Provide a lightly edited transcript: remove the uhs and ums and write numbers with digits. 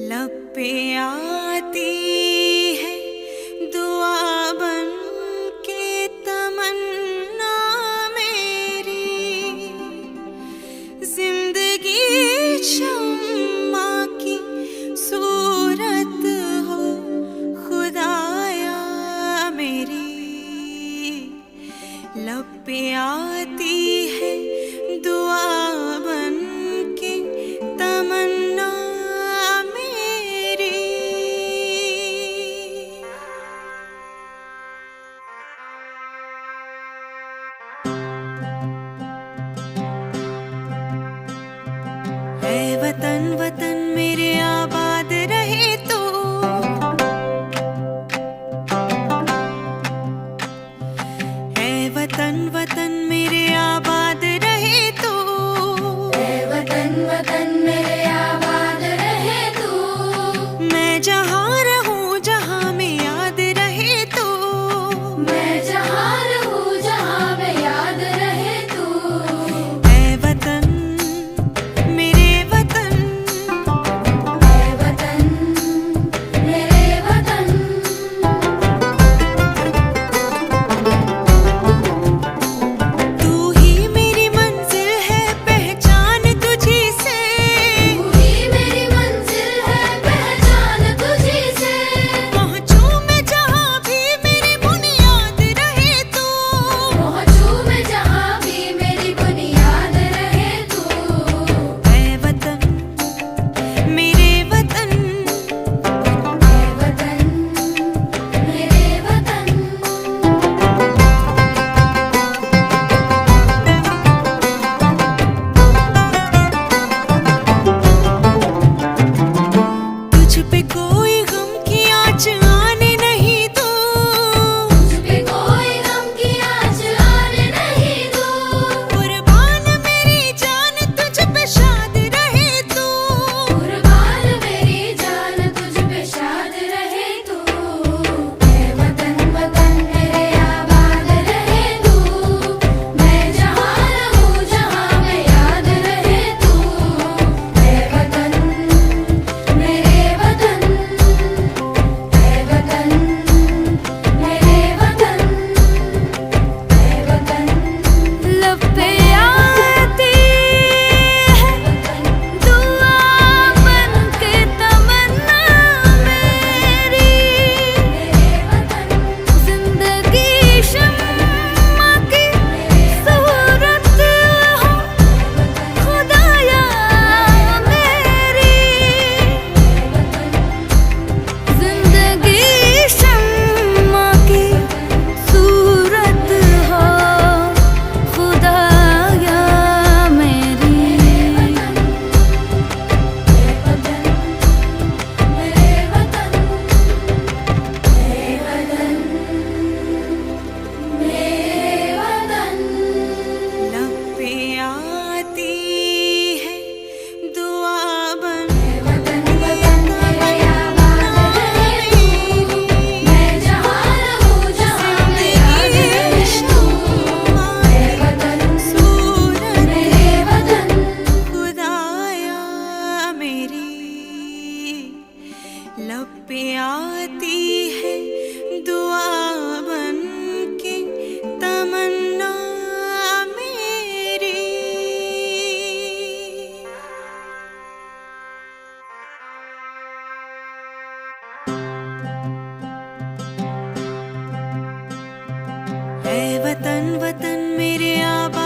लब पे आती है दुआ बन के तमन्ना मेरी, जिंदगी शम्मा की सूरत हो खुदाया मेरी। लब पे आती है दुआ बन के तमन्ना मेरी। ऐ वतन वतन मेरे आबाद रहे तू, ऐ वतन वतन मेरे आबाद रहे तू, ऐ वतन वतन मेरे आबाद रहे तू। मैं जहाँ रहूँ जहाँ में याद रहे तू, मैं जहाँ रहूँ जहाँ में याद रहे तू। ऐ वतन मेरे वतन, ऐ वतन मेरे वतन। तू ही मेरी मंजिल है पहचान तुझी से, तू ही मेरी मंजिल है पहचान तुझी से। पहुँचूं मैं जहाँ भी मेरी बुनियाद रहे तू, पहुँचूं मैं जहाँ भी मेरी बुनियाद रहे तू। ऐ वतन मेरे वतन, ऐ वतन मेरे वतन। तुझ पे कोई गम की आँच आने नहीं दूँ, तुझ पे कोई गम की आँच आने नहीं दूँ। कुर्बान मेरी जान तुझ पे शाद रहे तू, कुर्बान मेरी जान तुझ पे शाद रहे तू। ऐ वतन वतन मेरे आबाद रहे तू। मैं जहाँ रहूँ जहाँ में याद रहे तू। ऐ वतन मेरे वतन, ऐ वतन मेरे वतन, ऐ वतन। लब पे आती है दुआ बन के तमन्ना मेरी, जिंदगी शम्मा की सूरत हो खुदाया मेरी, जिंदगी शम्मा की सूरत हो खुदाया मेरी। लब पे आती है दुआ बन खुदाया मेरी। लब पे आती है दुआ बन के तमन्ना मेरी। ऐ वतन वतन मेरे आबाद